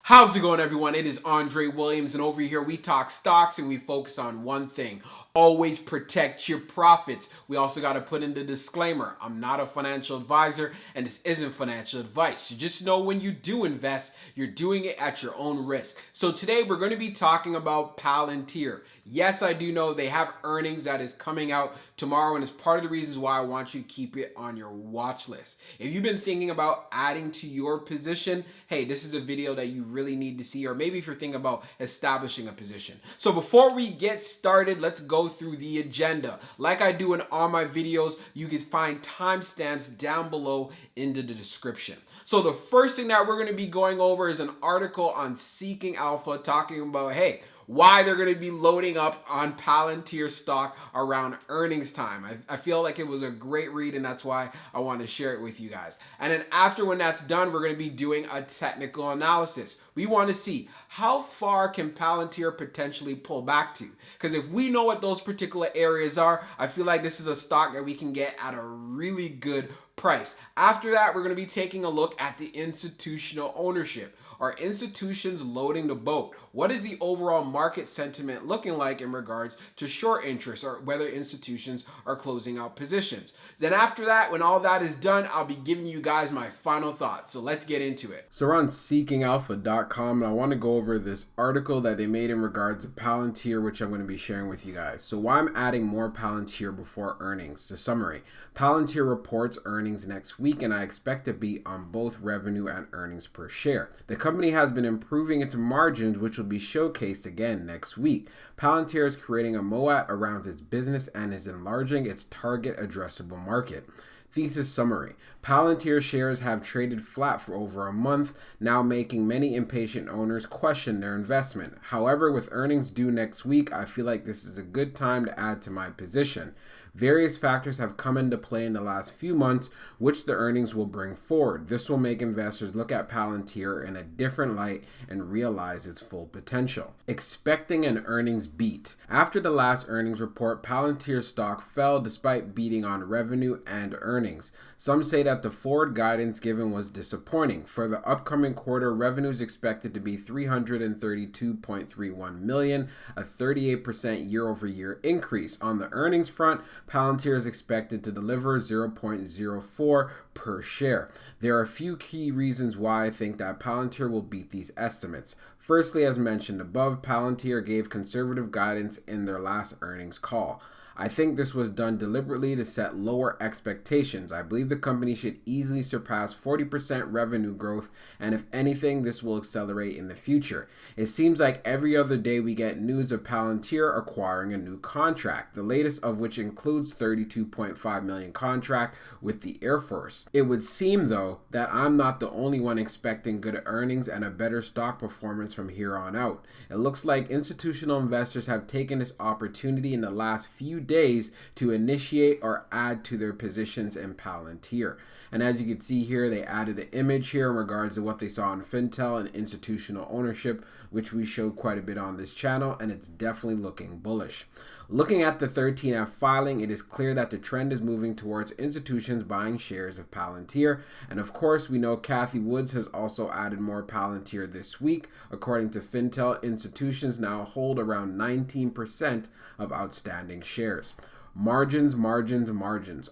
How's it going, everyone? It is Andre Williams, and over here we talk stocks and we focus on one thing. Always protect your profits. We also got to put in the disclaimer. I'm not a financial advisor, and this isn't financial advice. You just know when you do invest, you're doing it at your own risk. So today we're going to be talking about Palantir. Yes, I do know they have earnings that is coming out tomorrow, and it's part of the reasons why I want you to keep it on your watch list. If you've been thinking about adding to your position, hey, this is a video that you really need to see, or maybe if you're thinking about establishing a position. So before we get started, let's go through the agenda. Like I do in all my videos, you can find timestamps down below in the description. So the first thing that we're going to be going over is an article on Seeking Alpha talking about, hey, why they're going to be loading up on Palantir stock around earnings time. I feel like it was a great read, and that's why I want to share it with you guys. And then after, when that's done, we're going to be doing a technical analysis. We want to see how far can Palantir potentially pull back to. Because if we know what those particular areas are, I feel like this is a stock that we can get at a really good price. After that, we're going to be taking a look at the institutional ownership. Are institutions loading the boat? What is the overall market sentiment looking like in regards to short interest, or whether institutions are closing out positions? Then after that, when all that is done, I'll be giving you guys my final thoughts. So let's get into it. So we're on seekingalpha.com, and I want to go over this article that they made in regards to Palantir, which I'm going to be sharing with you guys. So why I'm adding more Palantir before earnings. The summary: Palantir reports earnings next week, and I expect to beat on both revenue and earnings per share. The company has been improving its margins, which will be showcased again next week. Palantir is creating a moat around its business and is enlarging its target addressable market. Thesis summary: Palantir shares have traded flat for over a month, now making many impatient owners question their investment. However, with earnings due next week, I feel like this is a good time to add to my position. Various factors have come into play in the last few months, which the earnings will bring forward. This will make investors look at Palantir in a different light and realize its full potential. Expecting an earnings beat. After the last earnings report, Palantir stock fell despite beating on revenue and earnings. Some say that the forward guidance given was disappointing. For the upcoming quarter, revenue is expected to be $332.31 million, a 38% year-over-year increase. On the earnings front, Palantir is expected to deliver 0.04 per share. There are a few key reasons why I think that Palantir will beat these estimates. Firstly, as mentioned above, Palantir gave conservative guidance in their last earnings call. I think this was done deliberately to set lower expectations. I believe the company should easily surpass 40% revenue growth, and if anything, this will accelerate in the future. It seems like every other day we get news of Palantir acquiring a new contract, the latest of which includes $32.5 million contract with the Air Force. It would seem, though, that I'm not the only one expecting good earnings and a better stock performance from here on out. It looks like institutional investors have taken this opportunity in the last few days to initiate or add to their positions in Palantir. And as you can see here, they added an image here in regards to what they saw in Fintel and institutional ownership, which we showed quite a bit on this channel, and it's definitely looking bullish. Looking at the 13F filing, it is clear that the trend is moving towards institutions buying shares of Palantir. And of course, we know Cathie Woods has also added more Palantir this week. According to Fintel, institutions now hold around 19% of outstanding shares. Margins.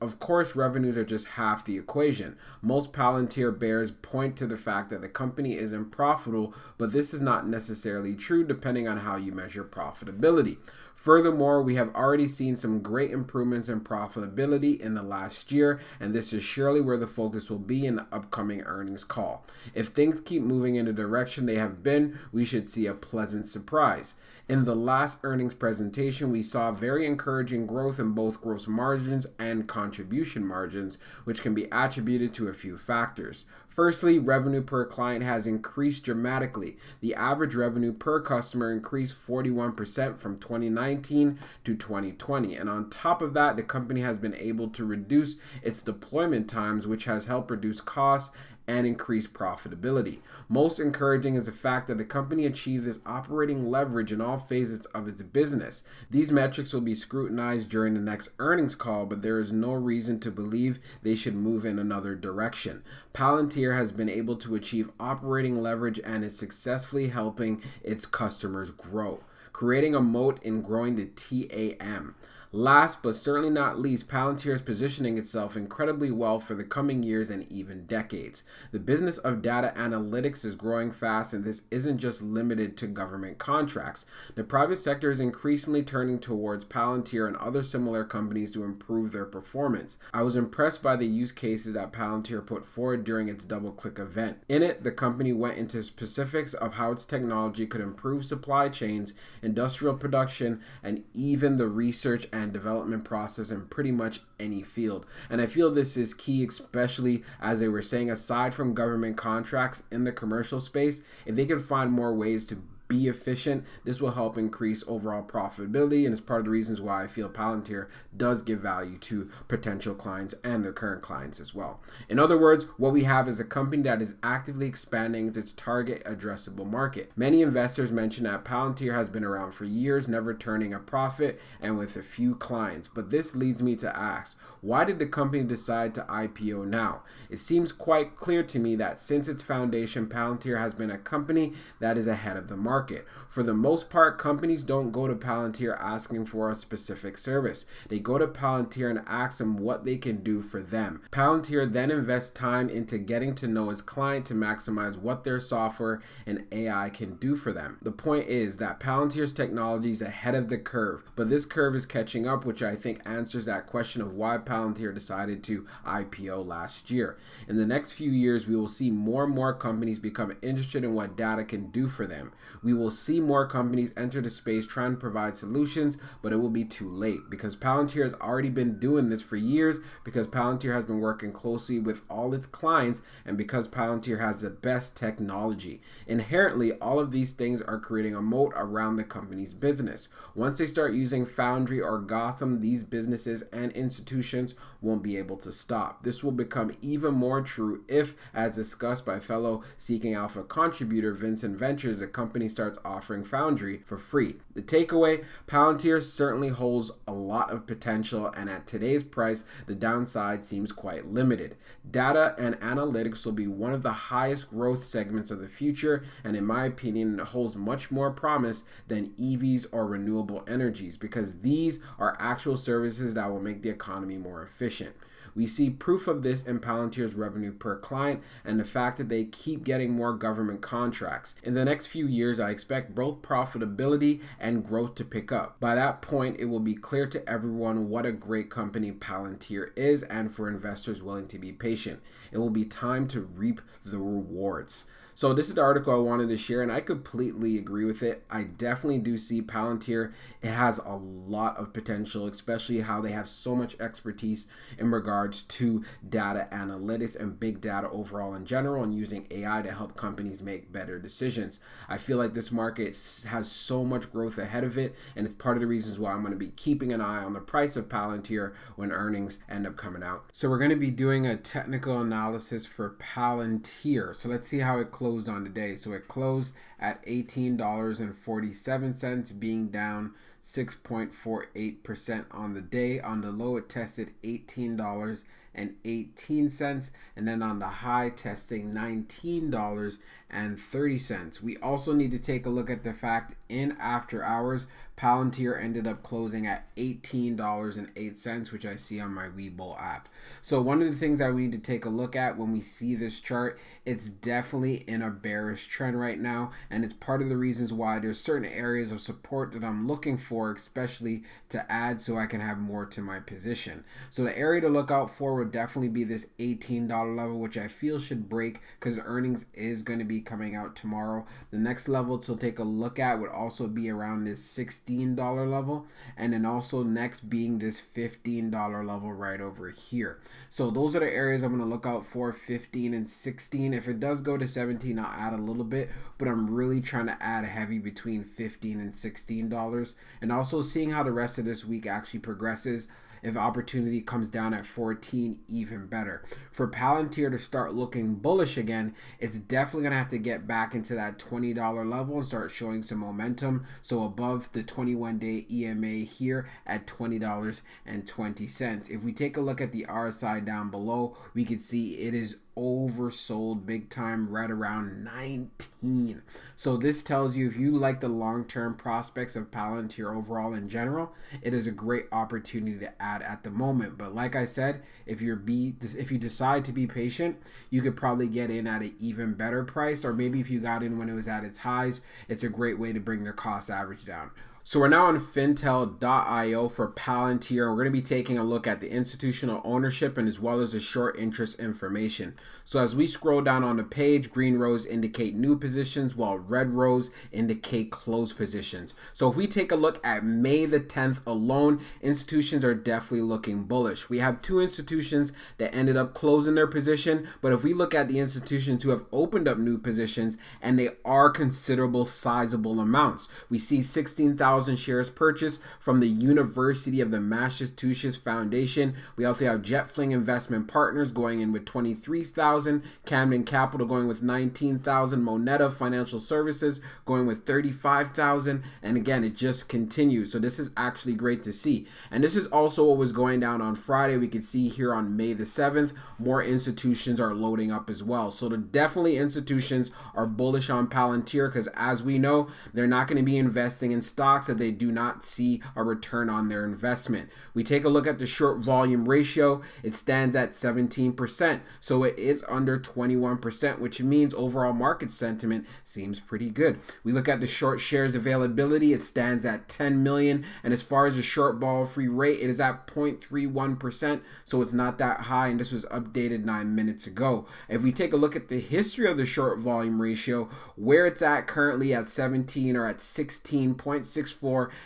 Of course, revenues are just half the equation. Most Palantir bears point to the fact that the company isn't profitable, but this is not necessarily true depending on how you measure profitability. Furthermore, we have already seen some great improvements in profitability in the last year, and this is surely where the focus will be in the upcoming earnings call. If things keep moving in the direction they have been, we should see a pleasant surprise. In the last earnings presentation, we saw very encouraging growth in both gross margins and contribution margins, which can be attributed to a few factors. Firstly, revenue per client has increased dramatically. The average revenue per customer increased 41% from 2019 to 2020. And on top of that, the company has been able to reduce its deployment times, which has helped reduce costs and increase profitability. Most encouraging is the fact that the company achieved this operating leverage in all phases of its business. These metrics will be scrutinized during the next earnings call, but there is no reason to believe they should move in another direction. Palantir has been able to achieve operating leverage and is successfully helping its customers grow, creating a moat in growing the TAM. Last but certainly not least, Palantir is positioning itself incredibly well for the coming years and even decades. The business of data analytics is growing fast, and this isn't just limited to government contracts. The private sector is increasingly turning towards Palantir and other similar companies to improve their performance. I was impressed by the use cases that Palantir put forward during its DoubleClick event. In it, the company went into specifics of how its technology could improve supply chains, industrial production, and even the research and development process in pretty much any field. And I feel this is key, especially as they were saying, aside from government contracts in the commercial space, if they could find more ways to be efficient, this will help increase overall profitability, and it's part of the reasons why I feel Palantir does give value to potential clients and their current clients as well. In other words, what we have is a company that is actively expanding its target addressable market. Many investors mention that Palantir has been around for years, never turning a profit and with a few clients. But this leads me to ask, why did the company decide to IPO now? It seems quite clear to me that since its foundation, Palantir has been a company that is ahead of the market. For the most part, companies don't go to Palantir asking for a specific service. They go to Palantir and ask them what they can do for them. Palantir then invests time into getting to know its client to maximize what their software and AI can do for them. The point is that Palantir's technology is ahead of the curve, but this curve is catching up, which I think answers that question of why Palantir decided to IPO last year. In the next few years, we will see more and more companies become interested in what data can do for them. We will see more companies enter the space trying to provide solutions, but it will be too late because Palantir has already been doing this for years, because Palantir has been working closely with all its clients, and because Palantir has the best technology. Inherently, all of these things are creating a moat around the company's business. Once they start using Foundry or Gotham, these businesses and institutions won't be able to stop. This will become even more true if, as discussed by fellow Seeking Alpha contributor Vincent Ventures, the company starts offering Foundry for free. The takeaway, Palantir certainly holds a lot of potential, and at today's price, the downside seems quite limited. Data and analytics will be one of the highest growth segments of the future, and in my opinion, it holds much more promise than EVs or renewable energies, because these are actual services that will make the economy more efficient. We see proof of this in Palantir's revenue per client and the fact that they keep getting more government contracts. In the next few years, I expect both profitability and growth to pick up. By that point, it will be clear to everyone what a great company Palantir is, and for investors willing to be patient, it will be time to reap the rewards. So this is the article I wanted to share, and I completely agree with it. I definitely do see Palantir. It has a lot of potential, especially how they have so much expertise in regards to data analytics and big data overall in general, and using AI to help companies make better decisions. I feel like this market has so much growth ahead of it, and it's part of the reasons why I'm going to be keeping an eye on the price of Palantir when earnings end up coming out. So we're going to be doing a technical analysis for Palantir. So let's see how it closed on today. So it closed at $18.47, being down 6.48% on the day. On the low, it tested $18.18, and then on the high, testing $19.30. We also need to take a look at the fact in after hours, Palantir ended up closing at $18.08, which I see on my Webull app. So one of the things that we need to take a look at when we see this chart, it's definitely in a bearish trend right now, and it's part of the reasons why there's certain areas of support that I'm looking for, especially to add so I can have more to my position. So the area to look out for would definitely be this $18 level, which I feel should break because earnings is going to be coming out tomorrow. The next level to take a look at would also be around this $16 level, and then also next being this $15 level right over here. So those are the areas I'm going to look out for, 15 and 16. If it does go to 17, I'll add a little bit, but I'm really trying to add heavy between $15 and $16, and also seeing how the rest of this week actually progresses. If opportunity comes down at 14, even better. For Palantir to start looking bullish again, it's definitely going to have to get back into that $20 level and start showing some momentum. So above the 21-day EMA here at $20.20. If we take a look at the RSI down below, we can see it is oversold big time, right around 19. So this tells you if you like the long-term prospects of Palantir overall in general, it is a great opportunity to add at the moment. But like I said, if you decide to be patient, you could probably get in at an even better price, or maybe if you got in when it was at its highs, it's a great way to bring the cost average down. So we're now on fintel.io for Palantir, and we're going to be taking a look at the institutional ownership and as well as the short interest information. So as we scroll down on the page, green rows indicate new positions while red rows indicate closed positions. So if we take a look at May the 10th alone, institutions are definitely looking bullish. We have two institutions that ended up closing their position, but if we look at the institutions who have opened up new positions, and they are considerable sizable amounts, we see 16,000 shares purchased from the University of the Massachusetts Foundation. We also have JetFling Investment Partners going in with 23,000, Camden Capital going with 19,000, Moneta Financial Services going with 35,000, and again, it just continues. So this is actually great to see. And this is also what was going down on Friday. We could see here on May the 7th, more institutions are loading up as well. So definitely institutions are bullish on Palantir because as we know, they're not going to be investing in stocks that they do not see a return on their investment. We take a look at the short volume ratio. It stands at 17%. So it is under 21%, which means overall market sentiment seems pretty good. We look at the short shares availability. It stands at 10 million. And as far as the short ball free rate, it is at 0.31%. So it's not that high. And this was updated 9 minutes ago. If we take a look at the history of the short volume ratio, where it's at currently at 17 or at 16.64,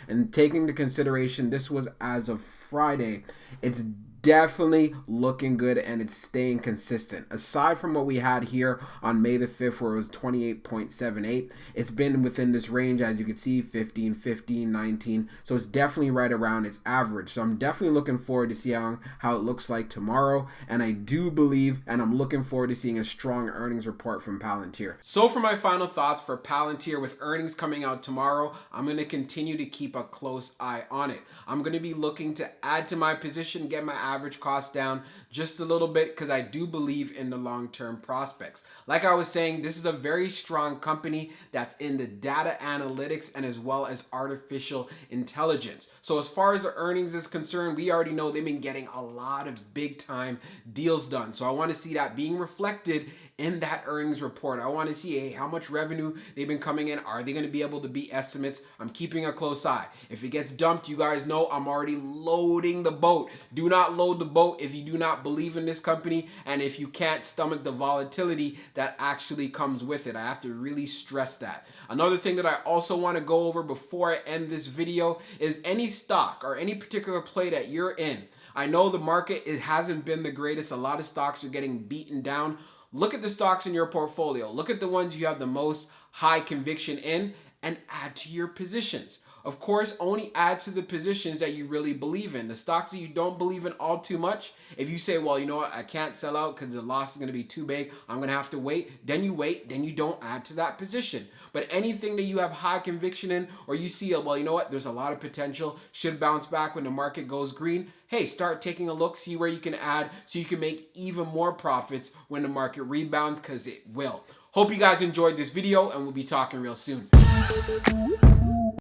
and taking into consideration this was as of Friday, it's definitely looking good and it's staying consistent. Aside from what we had here on May the 5th where it was 28.78, it's been within this range, as you can see, 15, 15, 19. So it's definitely right around its average. So I'm definitely looking forward to see how it looks like tomorrow. And I do believe, and I'm looking forward to seeing a strong earnings report from Palantir. So for my final thoughts for Palantir, with earnings coming out tomorrow, I'm going to continue to keep a close eye on it. I'm going to be looking to add to my position, get my average cost down just a little bit because I do believe in the long-term prospects. Like I was saying, this is a very strong company that's in the data analytics and as well as artificial intelligence. So as far as the earnings is concerned, we already know they've been getting a lot of big time deals done. So I want to see that being reflected in that earnings report. I want to see, hey, how much revenue they've been coming in. Are they going to be able to beat estimates? I'm keeping a close eye. If it gets dumped, you guys know I'm already loading the boat. Do not load the boat if you do not believe in this company and if you can't stomach the volatility that actually comes with it. I have to really stress that. Another thing that I also want to go over before I end this video is any stock or any particular play that you're in. I know the market, it hasn't been the greatest. A lot of stocks are getting beaten down. Look at the stocks in your portfolio. Look at the ones you have the most high conviction in and add to your positions. Of course, only add to the positions that you really believe in. The stocks that you don't believe in all too much, if you say, well, you know what, I can't sell out because the loss is going to be too big, I'm going to have to wait, then you don't add to that position. But anything that you have high conviction in, or you see, well, you know what, there's a lot of potential, should bounce back when the market goes green, hey, start taking a look, see where you can add so you can make even more profits when the market rebounds, because it will. Hope you guys enjoyed this video, and we'll be talking real soon.